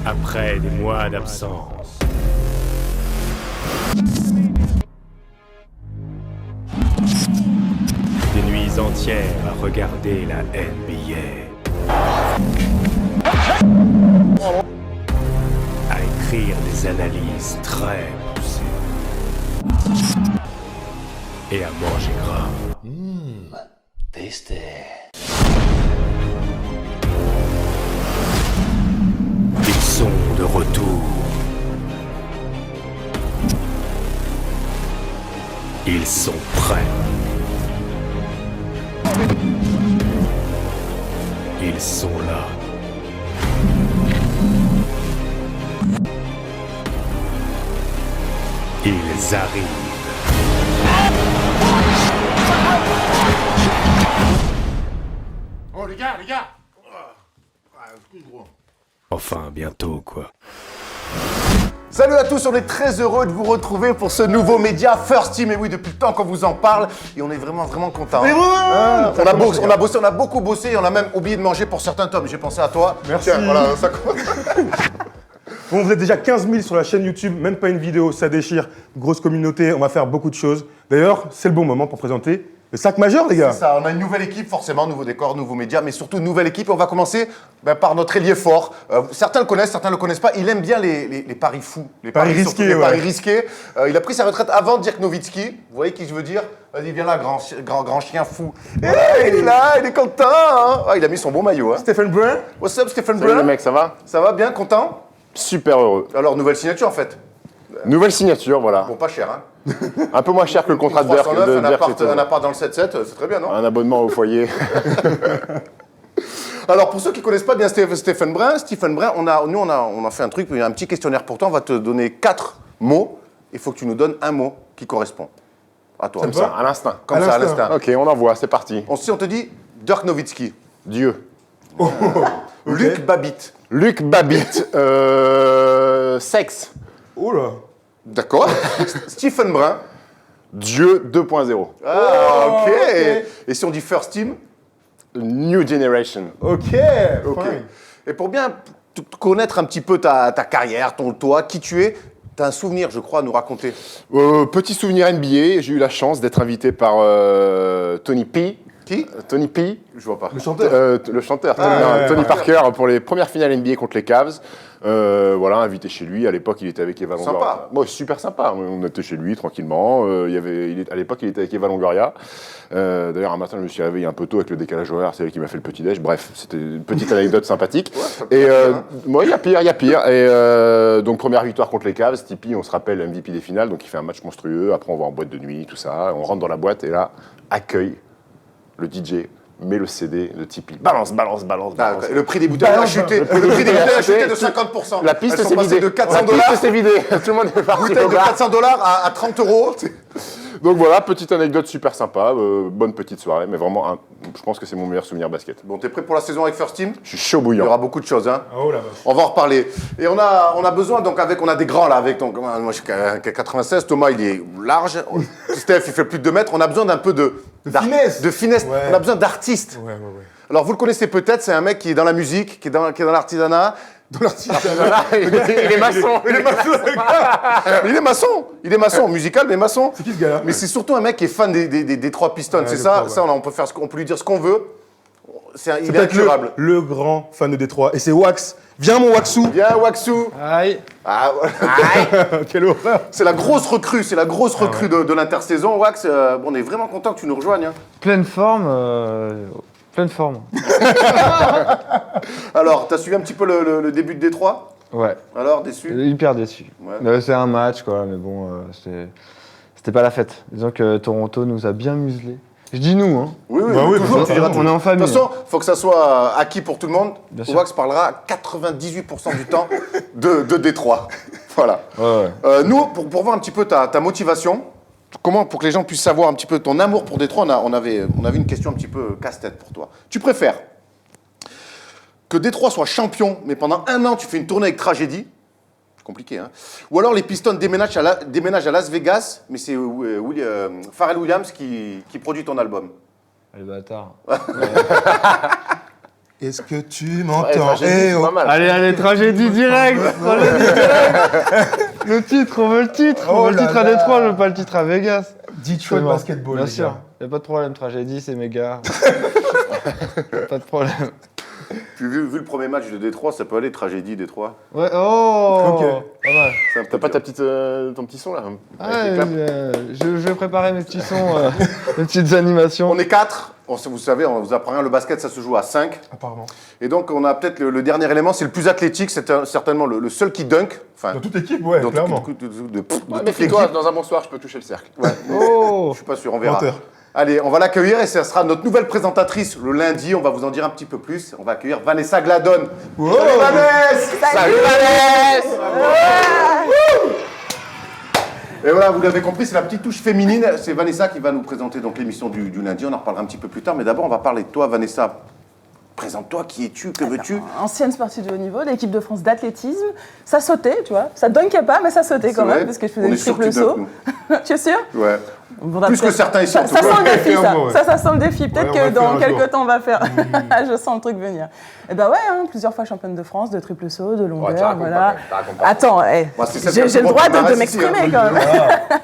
Après des mois d'absence. Des nuits entières à regarder la NBA. À écrire des analyses très poussées. Et à manger gras. Tasty. Ils sont de retour. Ils sont prêts. Ils sont là. Ils arrivent. Oh les gars Enfin, bientôt, quoi. Salut à tous, on est très heureux de vous retrouver pour ce nouveau média First Team. Et oui, depuis le temps qu'on vous en parle, et on est vraiment contents. Mais ouais, on a beaucoup bossé et on a même oublié de manger pour certains tomes. J'ai pensé à toi. Merci. Tiens, voilà, ça commence. Bon, vous êtes déjà 15 000 sur la chaîne YouTube, même pas une vidéo, ça déchire. Grosse communauté, on va faire beaucoup de choses. D'ailleurs, c'est le bon moment pour présenter le sac majeur, les gars. C'est ça, on a une nouvelle équipe, forcément, nouveau décor, nouveaux médias, mais surtout une nouvelle équipe. On va commencer par notre ailier fort. Certains le connaissent, certains ne le connaissent pas. Il aime bien les paris fous, les Paris surtout risqués, les ouais. paris risqués. Il a pris sa retraite avant Dirk Nowitzki. Vous voyez qui je veux dire? Vas-y, viens là, grand chien fou. Hey, il est là, il est content. Hein. Ah, il a mis son bon maillot. Hein. Stephen Brun. What's up, Stephen Salut Brun? les mecs, ça va? Ça va bien, content? Super heureux. Alors, nouvelle signature en fait. Nouvelle signature, voilà. Bon, pas cher, hein. Un peu moins cher que le contrat de Dirk. 309, Dirk, un appart dans le 7-7, c'est très bien, non? un abonnement au foyer. Alors, pour ceux qui ne connaissent pas bien Stephen Brun, on a fait un truc, un petit questionnaire pour toi. On va te donner 4 mots. Il faut que tu nous donnes un mot qui correspond à toi. Ça me Comme va. ça, À l'instinct. comme ça, à l'instinct. Ok, on envoie, c'est parti. On te dit Dirk Nowitzki, Dieu. Luc Babbitt. Luc Babbitt. Sexe. Oh là. D'accord. Stephen Brun. Dieu 2.0. Ah, ok. ok. Et si on dit First Team? New Generation. Ok. Ok. Fine. Et pour bien connaître un petit peu ta carrière, toi, qui tu es, tu as un souvenir, je crois, à nous raconter. Petit souvenir NBA, j'ai eu la chance d'être invité par Tony P. Qui? Tony P. Je vois pas. Le chanteur. Le chanteur, ouais, Tony ouais. Parker, pour les premières finales NBA contre les Cavs. Voilà, invité chez lui. À l'époque, il était avec Eva Longoria. Sympa. Bon, super sympa. On était chez lui tranquillement. À l'époque, il était avec Eva Longoria. D'ailleurs, un matin, je me suis réveillé un peu tôt avec le décalage horaire. C'est elle qui m'a fait le petit-déj. Bref, c'était une petite anecdote sympathique. Et moi, il y a pire. Et donc, première victoire contre les Cavs. Tipeee, on se rappelle, MVP des finales. Donc, il fait un match monstrueux. Après, on va en boîte de nuit, tout ça. On rentre dans la boîte et là, accueille le DJ. Met le CD de Tipeee. Balance. Ah, le prix des bouteilles a chuté. Le prix des bouteilles a chuté de 50%. La piste Elles sont s'est passées vidée. de 400 La piste s'est vidée. Tout le monde est parti bouteille au de bar. 400 à 30 euros. Donc voilà, petite anecdote super sympa. Bonne petite soirée, mais vraiment, je pense que c'est mon meilleur souvenir basket. Bon, t'es prêt pour la saison avec First Team? Je suis chaud Il y bouillant. aura beaucoup de choses, hein. Oh la vache. On va en reparler. Et on a besoin, donc, on a des grands là, avec, donc, moi je suis qu'à 96, Thomas il est large, Steph il fait plus de 2 mètres, on a besoin d'un peu de finesse. De finesse, Ouais. on a besoin d'artistes. Ouais. Alors vous le connaissez peut-être, c'est un mec qui est dans la musique, qui est dans l'artisanat. Il est maçon. Il est maçon, musical mais maçon. C'est qui ce gars-là? Mais c'est surtout un mec qui est fan des trois Pistons, Ouais, c'est des ça. trois, ouais. Ça, on peut lui dire ce qu'on veut. Il est peut-être incurable. le grand fan de Détroit. Et c'est Wax. Viens, mon Waxou. Viens, Waxou. Aïe. Ah, voilà. Quelle horreur. C'est la grosse recrue, de l'intersaison, Wax. Bon, on est vraiment content que tu nous rejoignes. Hein. Pleine forme. Pleine forme. Alors, t'as suivi un petit peu le début de Détroit? Ouais. Alors, déçu? Hyper déçu. Ouais. C'est un match, quoi, mais bon, c'était pas la fête. Disons que Toronto nous a bien muselés. Je dis nous, hein. Oui, Bah oui, toujours, tu diras on toujours. est en famille. De toute façon, il faut que ça soit acquis pour tout le monde. Bien sûr. Wax parlera 98% du temps de Détroit. Voilà. Ouais. Nous, pour voir un petit peu ta motivation, pour que les gens puissent savoir un petit peu ton amour pour Détroit, on avait une question un petit peu casse-tête pour toi. Tu préfères que Détroit soit champion, mais pendant 1 an, tu fais une tournée avec Tragédie, compliqué, hein. Ou alors les Pistons déménagent à Las Vegas, mais c'est Pharrell Williams qui produit ton album. Les bâtards. Est-ce que tu Ouais, m'entends? tragédie, c'est pas mal. Allez, tragédie direct. Le titre, on veut le titre. On Oh veut le là titre à là. Détroit, je veux pas le titre à Vegas. Detroit C'est bon. Basketball, Bien les sûr. gars. Y a pas de problème, tragédie, c'est méga. Pas de problème. Puis vu le premier match de Détroit, ça peut aller tragédie Détroit. Ouais, oh Ok. Pas mal. C'est T'as pas ton petit son là avec les Ouais, claps je vais préparer mes petits sons, mes petites animations. On est 4. Vous savez, on vous apprend rien, le basket, ça se joue à 5. Apparemment. Et donc, on a peut-être le dernier élément, c'est le plus athlétique, c'est certainement le seul qui dunk. Enfin, Dans toute équipe, ouais, dans clairement. de Ouais, toute méfie-toi, l'équipe. dans un bon soir, je peux toucher le cercle. Oh Je suis pas sûr, on verra. Menteur. Allez, on va l'accueillir et ça sera notre nouvelle présentatrice le lundi. On va vous en dire un petit peu plus. On va accueillir Vanessa Gladon. Wow. Salut Vanessa! Salut Vanessa! Et voilà, vous l'avez compris, c'est la petite touche féminine. C'est Vanessa qui va nous présenter donc l'émission du lundi. On en reparlera un petit peu plus tard. Mais d'abord, on va parler de toi, Vanessa. Présente-toi, qui es-tu, que veux-tu? Ancienne sportive de haut niveau, l'équipe de France d'athlétisme. Ça sautait, tu vois. Ça dunkait pas, mais ça sautait quand C'est vrai. même, parce que je faisais On le est sûr triple que tu saut. dunks, Tu es sûr? nous. Ouais. Bon, Plus d'après- que certains ici, Ça, en tout ça cas. sent le défi, ça. Clairement, ouais. Ça sent le défi. Peut-être Ouais, on que va le faire dans un quelques jour. temps, on va faire. Je sens le truc venir. Et ben ouais, hein, plusieurs fois championne de France, de triple saut, de longueur, Ouais, t'as raconté voilà. pas, t'as raconté pas. Attends, Moi, c'est celle j'ai qui a le le droit droit de de m'exprimer ici, quand même.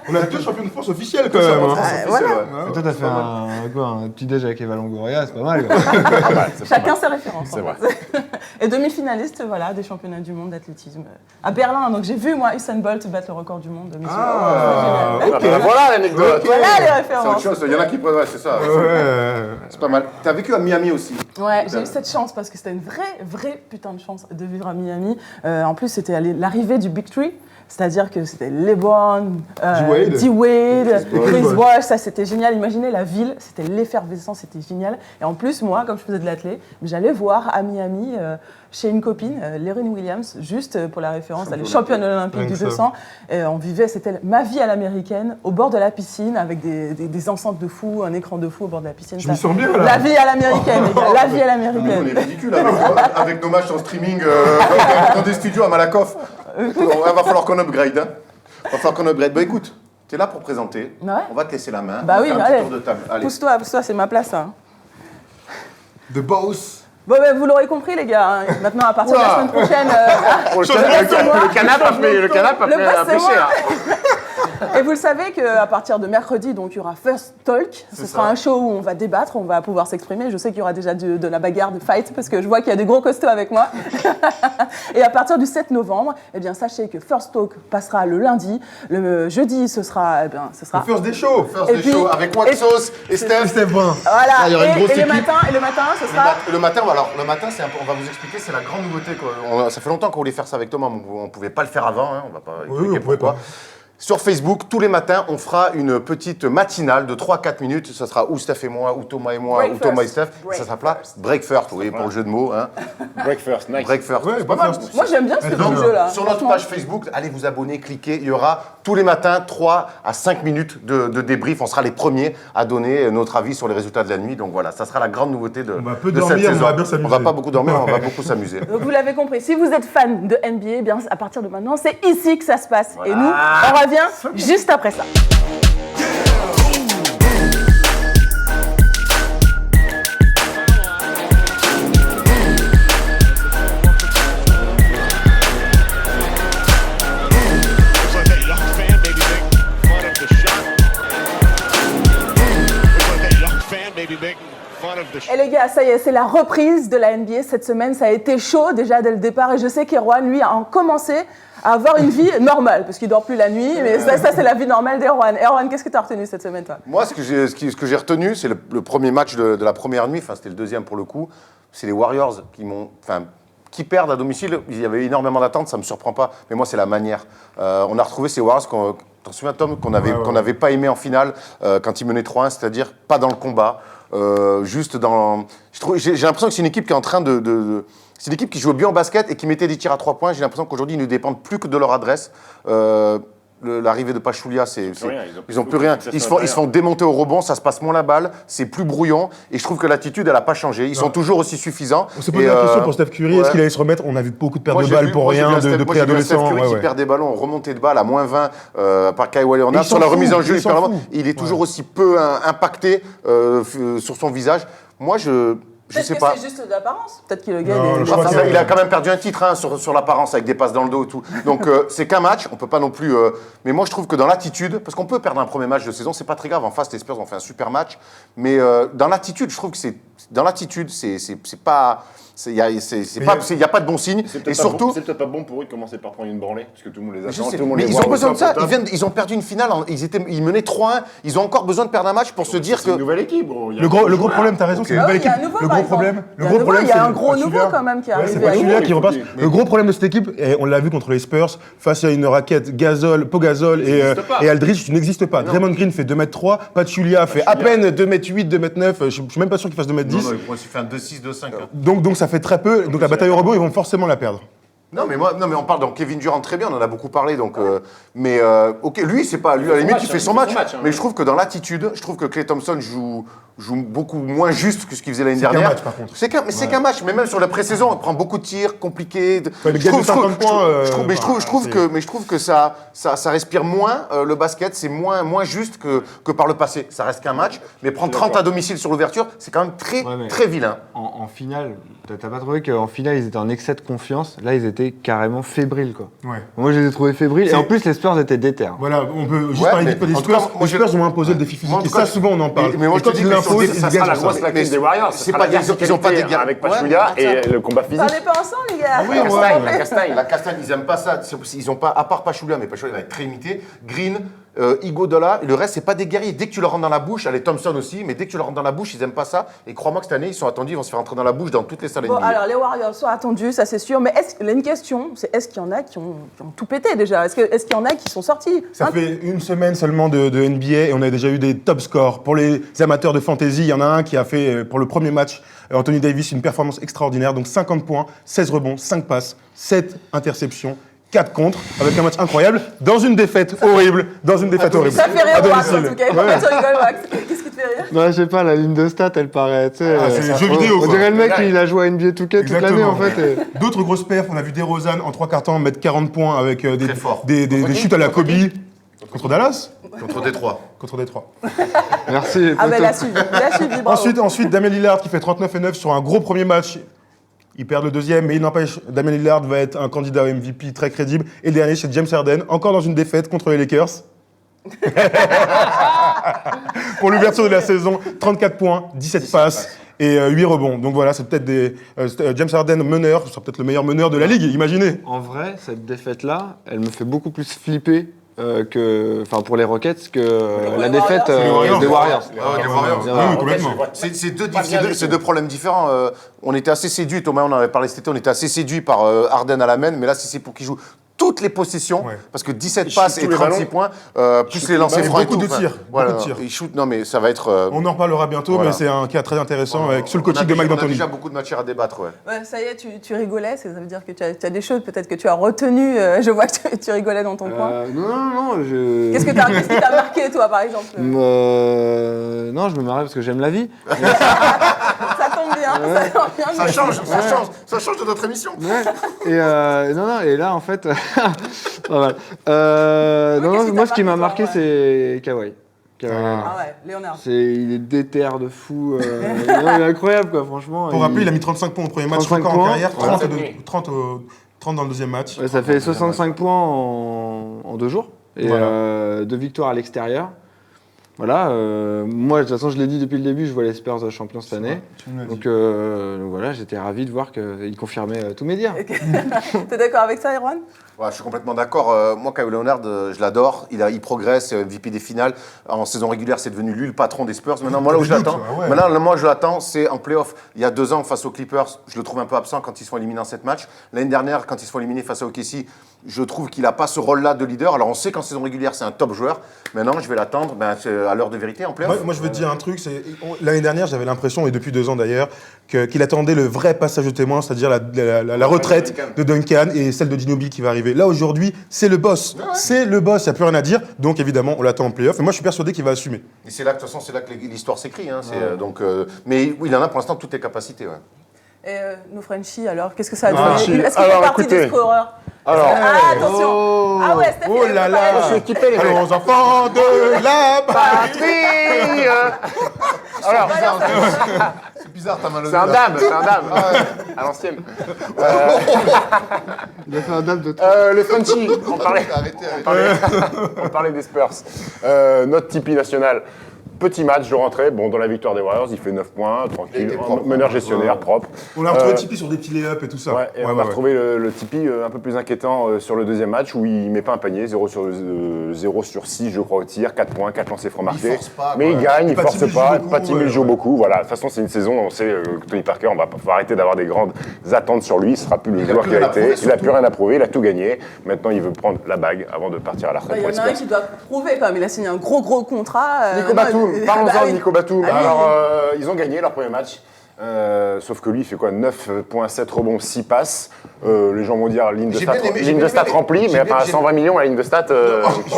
On a deux champions de France officiels, quand même. hein. Voilà. Et toi, t'as fait un petit déj avec Eva Longoria, c'est pas mal. quoi. Chacun ses références. C'est en vrai. fait. Et demi-finaliste, voilà, des championnats du monde d'athlétisme à Berlin. Donc j'ai vu moi Usain Bolt battre le record du monde de mission. Ah, C'était génial. Ah, bah, voilà l'anecdote. Voilà les C'est autre références. chose, il y en a qui prennent, ouais, c'est ça. Ouais. C'est pas mal. T'as vécu à Miami aussi. Ouais, j'ai eu cette chance parce que c'était une vraie putain de chance de vivre à Miami. En plus, c'était l'arrivée du Big Three. C'est-à-dire que c'était LeBron, D-Wade. D-Wade, Chris Bosh. Bosh, ça c'était génial. Imaginez la ville, c'était l'effervescence, c'était génial. Et en plus, moi, comme je faisais de l'athlé, j'allais voir à Miami, chez une copine, Lerine Williams, juste pour la référence, elle est championne olympique Rien du que ça. 200. Et on vivait, c'était ma vie à l'américaine, au bord de la piscine, avec des enceintes de fou, un écran de fou au bord de la piscine. Je me sens bien, là. La vie à l'américaine, les gars, la vie à Mais nous, on l'américaine. est ridicule avec nos matchs en streaming dans des studios à Malakoff. Va falloir qu'on upgrade. Hein. Va falloir qu'on upgrade. Bah écoute, t'es là pour présenter. Ouais. On va te laisser la main. Bah On va oui, faire un allez. petit tour de table. Allez. Pousse-toi, c'est ma place. Hein. The Boss. Bon, ben, vous l'aurez compris, les gars. Hein. Maintenant, à partir de la Oula. semaine prochaine, Le canapé a Le fait boss, un c'est péché. moi. hein. et vous le savez qu'à partir de mercredi, donc il y aura First Talk. Ce sera un show où on va débattre, on va pouvoir s'exprimer. Je sais qu'il y aura déjà de la bagarre, de fight, parce que je vois qu'il y a des gros costauds avec moi. Et à partir du 7 novembre, eh bien, sachez que First Talk passera le lundi. Le jeudi, ce sera. First des shows. First Et des puis- shows avec Waxos et Steph. Steph Brun. Voilà. Ah, il y aura une grosse et le équipe. matin, ce sera. Le matin, c'est on va vous expliquer, c'est la grande nouveauté. Ça fait longtemps qu'on voulait faire ça avec Thomas, mais on ne pouvait pas le faire avant. Hein, on va pas expliquer on pouvait pourquoi. pas. Sur Facebook, tous les matins, on fera une petite matinale de 3-4 minutes. Ça sera ou Steph et moi, ou Thomas et moi, Break ou Thomas et first. Steph. Break Ça s'appellera Break First, oui, pour le jeu de mots. Hein. Break first, nice. Break First. Ouais, C'est pas mal. Moi, j'aime bien ce Et petit donc, jeu-là. Sur notre page Facebook, allez vous abonner, cliquez. Il y aura tous les matins 3 à 5 minutes de débrief. On sera les premiers à donner notre avis sur les résultats de la nuit. Donc voilà, ça sera la grande nouveauté de, On va peu de dormir, cette on saison. va bien s'amuser. On va pas beaucoup dormir, on va beaucoup s'amuser. Donc vous l'avez compris, si vous êtes fan de NBA, eh bien à partir de maintenant, c'est ici que ça se passe. Et nous, on revient juste après ça. Looks like that young fan maybe making fun of the shot. Looks like that young fan maybe making fun of the shot. Et les gars, ça y est, c'est la reprise de la NBA cette semaine. Ça a été chaud déjà dès le départ. Et je sais qu'Erwan, lui, a commencé à avoir une vie normale, parce qu'il dort plus la nuit. Mais ça c'est la vie normale d'Erwan. Erwan, qu'est-ce que tu as retenu cette semaine, toi? Moi, ce que j'ai retenu, c'est le premier match de la première nuit. Enfin, c'était le deuxième pour le coup. C'est les Warriors qui perdent à domicile. Il y avait énormément d'attentes, ça me surprend pas. Mais moi, c'est la manière. On a retrouvé ces Warriors t'en souviens, Tom, qu'on n'avait pas aimé en finale quand ils menaient 3-1, c'est-à-dire pas dans le combat, juste dans. J'ai l'impression que c'est une équipe qui est en train c'est une équipe qui joue bien au basket et qui mettait des tirs à 3 points. J'ai l'impression qu'aujourd'hui, ils ne dépendent plus que de leur adresse. L'arrivée de Pachulia, rien, ils ont plus rien. Ils se font démonter au rebond, ça se passe moins la balle, c'est plus brouillon. Et je trouve que l'attitude, elle n'a pas changé. Ils sont toujours aussi suffisants. On s'est posé la question pour Steph Curry, est-ce qu'il allait se remettre? On a vu beaucoup de pertes de balles pour rien, de préadolescents. Steph Curry qui perd des ballons en remontée de balle à moins 20 par Kawhi Leonard. Il Sur la s'en remise fout, en jeu, il s'en fout. il est toujours aussi peu impacté sur son visage. Moi, Je sais Peut-être pas. que c'est juste d'apparence. Peut-être que le gars, Non, il est... je crois Enfin, qu'il il a quand même perdu un titre hein, sur l'apparence avec des passes dans le dos et tout. Donc c'est qu'un match, on peut pas non plus. Mais moi je trouve que dans l'attitude, parce qu'on peut perdre un premier match de saison, c'est pas très grave. En face, les Spurs ont fait un super match, mais dans l'attitude, je trouve que c'est pas. Il n'y a pas de bon signe. Et surtout, c'est peut-être pas bon pour eux de commencer par prendre une branlée, parce que tout le monde les je attend, sais, tout le monde mais les ils voit ont besoin de ça. au top. Ils ont perdu une finale. Ils menaient 3-1. Ils ont encore besoin de perdre un match pour se dire C'est une que. nouvelle équipe, gros. Le gros problème, t'as raison, c'est une Ah oui, nouvelle il y a équipe. un nouveau, Le par gros exemple. problème, Il y a un gros c'est nouveau quand même qui est Ouais, c'est arrivé. Pachulia qui repasse. écoutez. Le gros problème de cette équipe, et on l'a vu contre les Spurs, face à une raquette Pogazol et Aldridge, qui n'existe pas. Draymond Green fait 2m3, Pachulia fait à peine 2m8, 2m9, je suis même pas sûr qu'il fasse 2m10. Non, il fait un 2-6, 2-5. Donc ça fait très peu. Donc la bataille au rebond, ils vont forcément la perdre. Non mais on parle donc Kevin Durant très bien, on en a beaucoup parlé donc ok lui c'est pas lui à la limite il fait son match, mais je trouve que dans l'attitude, je trouve que Klay Thompson joue beaucoup moins juste que ce qu'il faisait l'année C'est qu'un dernière. match, par contre. C'est qu'un match, mais même sur la pré-saison, il prend beaucoup de tirs compliqués. Ouais, mais gagner 50 points, Je trouve que ça respire moins le basket, c'est moins juste que par le passé. Ça reste qu'un match, mais prendre 30 à domicile sur l'ouverture, c'est quand même très vilain. En finale, t'as pas trouvé qu'en finale, ils étaient en excès de confiance? Là, ils étaient carrément fébriles, quoi. Ouais. Moi, je les ai trouvés fébriles. Et C'est- en plus, les Spurs étaient déter. Voilà, on peut juste Ouais, parler mais des en tout cas, Spurs. moi, Les je- Spurs ont imposé le défi physique. Moi, en Et tout cas, ça, souvent, on en parle. mais moi, Et je te quand dis ils que l'imposent, sur- ils ça gagnent sera la sur grosse ça. lacune des Warriors, c'est pas ils ont pas des gars. avec Pachulia et le combat physique. Parlez pas ensemble, les gars. oui, ouais. La Castagne. La Castagne, ils aiment pas ça. Ils ont pas, à part Pachulia, mais Pachulia va être très limité. Green, Iguodala, le reste, c'est pas des guerriers. Dès que tu leur rentres dans la bouche, allez, Thompson aussi, mais dès que tu leur rentres dans la bouche, ils aiment pas ça. Et crois-moi que cette année, ils sont attendus, ils vont se faire rentrer dans la bouche dans toutes les salles Bon, NBA. alors les Warriors sont attendus, ça c'est sûr, mais il y a une question, c'est est-ce qu'il y en a qui ont tout pété déjà? Est-ce qu'il y en a qui sont sortis? Ça fait une semaine seulement de NBA et on a déjà eu des top scores. Pour les amateurs de fantasy, il y en a un qui a fait, pour le premier match, Anthony Davis, une performance extraordinaire. Donc 50 points, 16 rebonds, 5 passes, 7 interceptions, 4 contre, avec un match incroyable, dans une défaite horrible. Ça fait rire À Wax en domicile. tout cas, Ouais. tu rigoles Wax. Qu'est-ce qui te fait rire? Non, je sais pas, la ligne de stats, elle paraît, tu sais. c'est jeu on- vidéo, On quoi. dirait le mec, il a joué à NBA 2K toute l'année, en fait. et- D'autres grosses perfs, on a vu DeRozan en 3 quarts temps mettre 40 points avec Très fort. des chutes à la Kobe. Contre Dallas Contre Détroit. Contre Détroit. Merci. Ah ben poteau. il a suivi, bravo. Ensuite, Damian Lillard qui fait 39 et 9 sur un gros premier match. Ils perdent le deuxième, mais il n'empêche, Damian Lillard va être un candidat au MVP très crédible. Et le dernier, c'est James Harden, encore dans une défaite contre les Lakers. Pour l'ouverture de la saison, 34 points, 17 passes et 8 rebonds. Donc voilà, c'est peut-être James Harden meneur, ce sera peut-être le meilleur meneur de la ligue, imaginez. En vrai, cette défaite-là, elle me fait beaucoup plus flipper pour les Rockets que la défaite Warriors. des Warriors. Les Warriors. Oui, complètement. C'est deux problèmes différents. On était assez séduits, Thomas, on en avait parlé cet été, on était assez séduits par Harden à la main, mais là, si c'est pour qu'il joue toutes les possessions, Ouais. parce que 17 Il passes shoot et tous les 36 ballons. points, plus les lancers ballons. francs et Beaucoup tout. de tirs, Voilà, beaucoup de tirs. il shoot, non mais ça va être... On en reparlera bientôt, Voilà. mais c'est un cas très intéressant avec, sous le on a coaching de Mike déjà- On a D'Antoni. déjà beaucoup de matière à débattre, ouais. Ouais, ça y est, tu rigolais, ça veut dire que tu as des choses peut-être que tu as retenues. Je vois que tu rigolais dans ton coin. Non, je. Qu'est-ce qui t'a marqué, toi, par exemple? Non, je me marrais parce que j'aime la vie. Ça tombe bien, ça tombe bien. Ça mais- change de notre émission. Ouais. Et là, en fait, pas mal. qu'est-ce qui t'a Moi, ce qui m'a marqué, marqué, toi, ouais. c'est Kawhi. Ah ouais, Léonard. Il est déter de fou. Il est incroyable, quoi, franchement. Pour rappeler, il a mis 35 points au premier match, 35 record en points. carrière, Voilà. 30 dans le deuxième match. Ouais, ça fait 65 points en 2 jours. Et Voilà. 2 victoires à l'extérieur. Voilà. Moi, de toute façon, je l'ai dit depuis le début, je vois les Spurs champions cette année. Tu me l'as dit. Donc voilà, j'étais ravi de voir qu'il confirmait tous mes dires. T'es d'accord avec ça, Erwan? Ouais, je suis complètement d'accord. Moi, Kawhi Leonard, je l'adore. Il progresse, MVP des finales. En saison régulière, c'est devenu lui le patron des Spurs. Maintenant, moi, là où je Des doutes, l'attends, ouais. maintenant, moi, je l'attends, c'est en playoff. Il y a 2 ans, face aux Clippers, je le trouve un peu absent quand ils sont éliminés en 7 matchs. L'année dernière, quand ils se font éliminer face à OKC, je trouve qu'il n'a pas ce rôle-là de leader. Alors, on sait qu'en saison régulière, c'est un top joueur. Maintenant, je vais l'attendre c'est à l'heure de vérité en playoff. Moi, je veux te dire un truc. L'année dernière, j'avais l'impression, et depuis 2 ans d'ailleurs, qu'il attendait le vrai passage de témoin, c'est-à-dire la retraite de Duncan et celle de Ginobili qui va arriver. Là, aujourd'hui, c'est le boss. C'est le boss, il n'y a plus rien à dire. Donc, évidemment, on l'attend en playoff. Et moi, je suis persuadé qu'il va assumer. Et c'est là, de toute façon, c'est là que l'histoire s'écrit. Hein. Mais oui, il en a pour l'instant toutes les capacités. Ouais. Et nos Frenchies, alors, qu'est-ce que ça a Ah, donné? Est-ce qu'il fait alors, partie des écoutez. scoreurs? Alors, attention. Ah ouais, Steph, Oh il là avait là. préparé. je suis équipé, les mecs. Allons, enfants de la Patrie Alors, C'est bizarre, t'as mal au c'est un dos. dame, à l'ancienne. Il a fait un dame de Le Frenchy, on parlait. Arrêtez. On parlait des Spurs. Notre Tipeee national. Petit match de rentrée. Bon, dans la victoire des Warriors, il fait 9 points, Il tranquille. était propre. Meneur gestionnaire, propre. On a retrouvé Tipeee sur des petits lay-up et tout ça. Ouais, et on a retrouvé le Tipeee un peu plus inquiétant sur le deuxième match où il met pas un panier, 0 sur 6 je crois au tir, 4 points, 4 lancers francs marqués. force pas, Mais quoi. il gagne, il Pas force Timmy pas, joue beaucoup, pas Timmy ouais, joue ouais. beaucoup. Voilà, de toute façon c'est une saison, on sait que Tony Parker, faut arrêter d'avoir des grandes attentes sur lui, ce sera plus le Il a joueur plus qu'il a rien à été. prouver, Il a plus surtout. rien à prouver, il a tout gagné. Maintenant il veut prendre la bague avant de partir à la retraite Il y pour en a un Spurs. qui doit prouver quand même. Il a signé un gros contrat. Nico non, Batum, il- parlons-en bah de oui. Nico Batum. Ah oui. Alors, ils ont gagné leur premier match. Sauf que lui, il fait quoi 9,7 rebonds, 6 passes. Les gens vont dire ligne de J'ai stats, bien aimé- j'ai ligne de bien stats aimé- remplie, j'ai mais bien- enfin, j'ai- 120 millions la ligne de stats.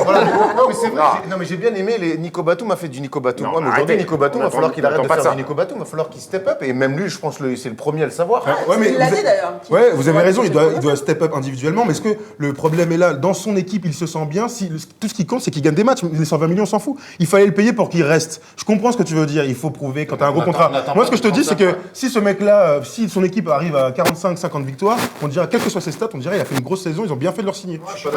Voilà. Non, mais c'est vrai. Non. Non, mais j'ai bien aimé Nico Batum a fait du Nico Batum. Non, Ouais, mais aujourd'hui, arrêtez. Nico Batum, il On va falloir qu'il arrête attend de pas faire ça. du Nico Batum. Il va falloir qu'il step up. Et même lui, je pense que c'est le premier à le savoir. Ouais, mais Il l'a vous dit avez- d'ailleurs. Ouais, vous avez Ouais, raison, il c'est doit step up individuellement, mais est-ce que le problème est là? Dans son équipe, il se sent bien, tout ce qui compte, c'est qu'il gagne des matchs, les 120 millions, on s'en fout. Il fallait le payer pour qu'il reste. Je comprends ce que tu veux dire, il faut prouver quand t'as un gros On attend- contrat. on attend Moi, pas ce que je te de dis, c'est que 35, si ce mec-là, si son équipe arrive à 45-50 victoires, on dirait, quelles que soient ses stats, on dirait il a fait une grosse saison, ils ont bien fait de leur signer. Je suis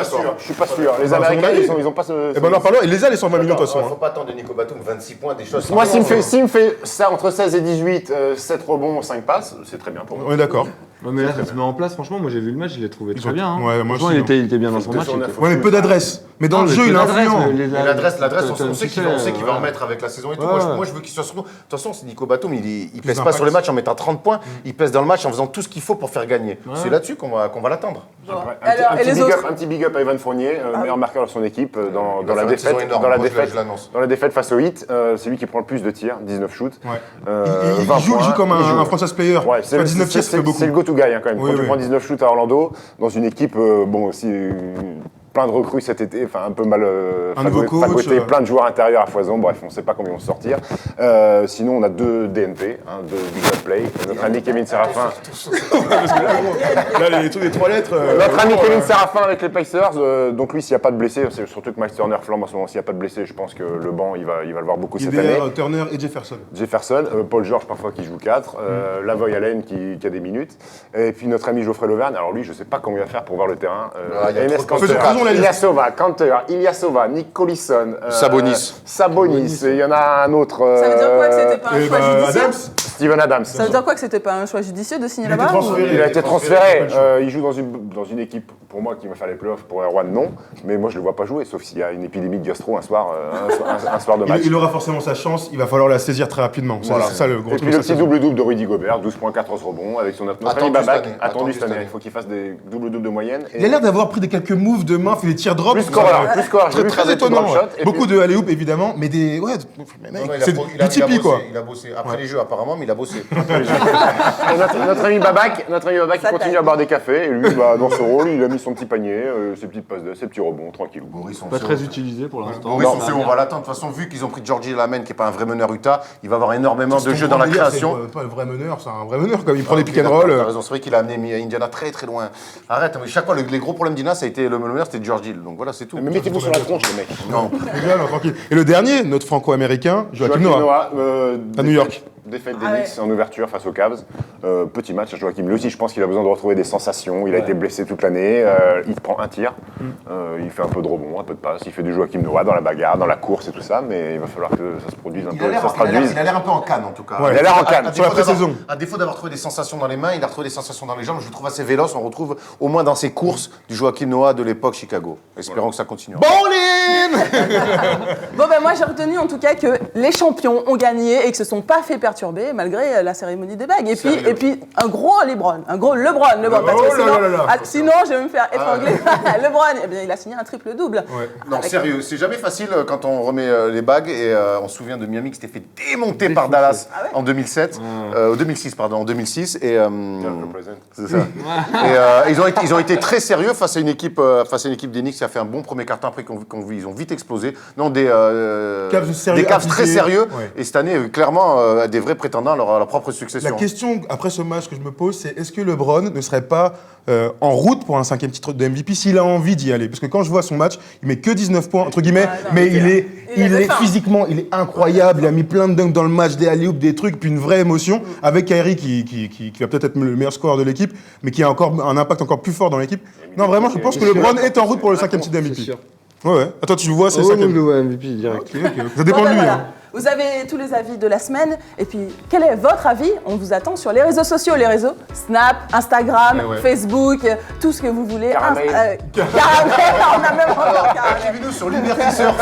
pas sûr. Les Bah, Américains, c'est mon ils ont pas ce. Eh ben, alors, parlons, il les a les 120 millions de toute façon. Il ne faut hein. pas attendre de Nico Batum 26 points, des choses. Moi, s'il me fait ça entre 16 et 18, 7 rebonds, 5 passes, c'est très bien pour moi. On est d'accord. Ouais, mais là, ça se met en place. Franchement, moi j'ai vu le match, je l'ai trouvé très ont- bien. hein. ouais, moi Franchement, aussi, il était bien dans son Deux match. sur il neuf. était- Ouais, mais peu d'adresse. Mais dans Non, le mais jeu, peu il est d'adresse, influent. mais Mais l'adresse, on tu sait sais, qu'il va remettre avec la saison et tout. Ouais, Moi, ouais. moi, je veux qu'il soit surtout. De toute façon, c'est Nico Batum, il pèse pas d'impact. sur les matchs en mettant 30 points. Il pèse dans le match en faisant tout ce qu'il faut pour faire gagner. Ouais. C'est là-dessus qu'on va l'attendre. Bon. Ouais, Alors, et les autres un petit big up à Evan Fournier, meilleur marqueur de son équipe dans Il va la faire une saison défaite. énorme. Dans la Moi, défaite, je l'annonce. dans la défaite face au Heat, c'est lui qui prend le plus de tirs, 19 shoots. Ouais. 20 Il joue points, comme il joue. un franchise player. Ouais, c'est 19 tirs, ça fait beaucoup. c'est le go-to guy hein, quand même. Oui, Quand tu oui. prends 19 shoots à Orlando, dans une équipe, bon, aussi plein de recrues cet été, enfin un peu mal Un nouveau coach, fagoté, plein de joueurs intérieurs à foison, bref, on ne sait pas combien ils vont sortir. Sinon, on a 2 DNP, deux Big Up Play. Notre ami Kevin Serafin. Là, les trucs des 3 lettres. Notre ami Kevin Serafin avec les Pacers, donc lui, s'il n'y a pas de blessés, c'est surtout que Miles Turner flambe en ce moment, s'il n'y a pas de blessés, je pense que le banc, il va le voir beaucoup cette année. IDR, Turner et Jefferson. Jefferson, Paul George parfois qui joue 4, Lavoy Allen qui a des minutes, et puis notre ami Geoffrey Lauvergne, alors lui je sais pas comment il va faire pour voir le terrain, il y a Enes trop de Kanter, faisons la liste. Ilyasova, Kanter, Ilyasova, Nick Collison, Sabonis. et il y en a un autre, Ça veut dire quoi que c'était pas un Et choix bah, judicieux Adams. Steven Adams. Ça veut dire quoi que c'était pas un choix judicieux de signer Il a été là-bas transféré. Il a été transféré, pas le choix. il joue dans une équipe, pour moi, qui va faire les playoffs, pour Erwan non, mais moi je le vois pas jouer, sauf s'il y a une épidémie de gastro un soir de match. Il aura forcément sa chance, il va falloir la saisir très rapidement. C'est Voilà. ça le gros Et truc. puis le ça, petit c'est- double-double de Rudy Gobert, 12 points, 14 rebonds, avec son notre ami Attendu Babac, cette année. attendu cette année. Attendu Il faut qu'il fasse des double-double de moyenne. Et Il a l'air d'avoir pris quelques moves de main, fait des tirs drops. plus scoreur, plus scoreur. J'ai Très, vu très faire des étonnant. drop Ouais. shots, et Beaucoup puis- de alley-oop évidemment, mais des. Ouais, mais mec, Non, c'est du Tipeee quoi. Il a bossé. Après les jeux, apparemment, mais il a bossé. Et notre ami Babac, il Ça continue taille. à boire des cafés. Et lui, bah, dans ce rôle, il a mis son petit panier, ses petites passes, ses petits rebonds, tranquille. Boris, on Pas sait, très utilisé pour l'instant. Boris, on Non. sait où on va l'attendre. De toute façon, vu qu'ils ont pris Georgie Lamen, qui n'est pas un vrai meneur Utah, il va avoir énormément de jeux dans la création. C'est pas un vrai meneur, c'est un vrai meneur comme il prend des pick and T'as roll. raison, c'est vrai qu'il a amené Indiana très très loin. Arrête, mais chaque fois, les gros problèmes d'Indiana, ça a été le meneur, c'était George Hill. Donc voilà, c'est tout. Mais mettez-vous sur la tronche, les mecs. Non. Regarde, là, tranquille. Et le dernier, notre franco-américain, Joachim Joachim Noah. Noah, À New York. Défaite des Ah ouais. Knicks en ouverture face aux Cavs. Petit match à Joachim. Lui aussi, je pense qu'il a besoin de retrouver des sensations. Il a été blessé toute l'année. Il prend un tir. Il fait un peu de rebond, un peu de passe. Il fait du Joachim Noah dans la bagarre, dans la course et tout ça. Mais il va falloir que ça se produise un peu, ça se traduise. Il a l'air un peu en canne en tout cas. Ouais. Il a l'air en canne. Sur la défaut d'avoir- pré-saison. À défaut d'avoir trouvé des sensations dans les mains, il a retrouvé des sensations dans les jambes. Je le trouve assez véloce. On retrouve au moins dans ses courses du Joachim Noah de l'époque Chicago. Espérons que ça continue. Bon ben moi j'ai retenu en tout cas que les champions ont gagné et que se sont pas fait perturber malgré la cérémonie des bagues. Et puis un gros LeBron, parce que Oh là sinon, là là là. sinon je vais me faire étrangler. LeBron, eh bien il a signé un triple double. Non, sérieux, c'est jamais facile quand on remet les bagues et on se souvient de Miami qui s'était fait démonter par Dallas en 2007, 2006 pardon, en 2006 et c'est ça. Et ils ont été très sérieux face à une équipe des Knicks qui a fait un bon premier quart-temps après ils ont vite explosé. Non, des Cavs sérieux, Cavs très appliqués. sérieux Ouais. et cette année clairement des vrais prétendants à leur propre La succession. question après ce match que je me pose, c'est est-ce que LeBron ne serait pas en route pour un 5e titre de MVP s'il a envie d'y aller? Parce que quand je vois son match, il met que 19 points, entre guillemets, mais il est physiquement, il est incroyable. Il a mis plein de dunks dans le match, des alley-oops, des trucs, puis une vraie émotion. Avec Kyrie qui va peut-être être le meilleur scoreur de l'équipe, mais qui a encore un impact encore plus fort dans l'équipe. Non, vraiment, je pense que LeBron est en route pour le 5e titre de C'est MVP. sûr. Ouais. Attends, tu le vois, c'est Oh, 5e. le ouais, MVP direct. Ça dépend de lui. Voilà. Hein. Vous avez tous les avis de la semaine. Et puis, quel est votre avis? On vous attend sur les réseaux sociaux. Les réseaux Snap, Instagram, Ouais. Facebook, tout ce que vous voulez. Caramel. Caramel, on a même encore Caramel. Suivez-nous sur Liberty Surf.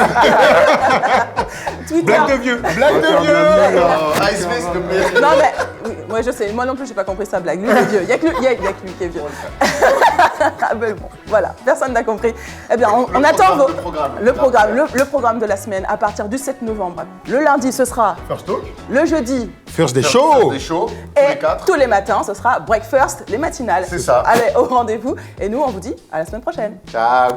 Twitter. Blague de vieux. Blague de vieux. Ice Face, s'il te plaît. Non mais, oui, moi je sais, moi non plus j'ai pas compris sa blague. Lui il est vieux, il y a que lui qui est vieux. Ah ben bon, voilà, personne n'a compris. Eh bien, on attend le programme de la semaine à partir du 7 novembre. Le lundi ce sera First Talk. le jeudi First des shows. Des shows, tous et les 4. tous les matins ce sera Breakfast, les matinales. C'est ça. Allez, au rendez-vous et nous on vous dit à la semaine prochaine. Ciao.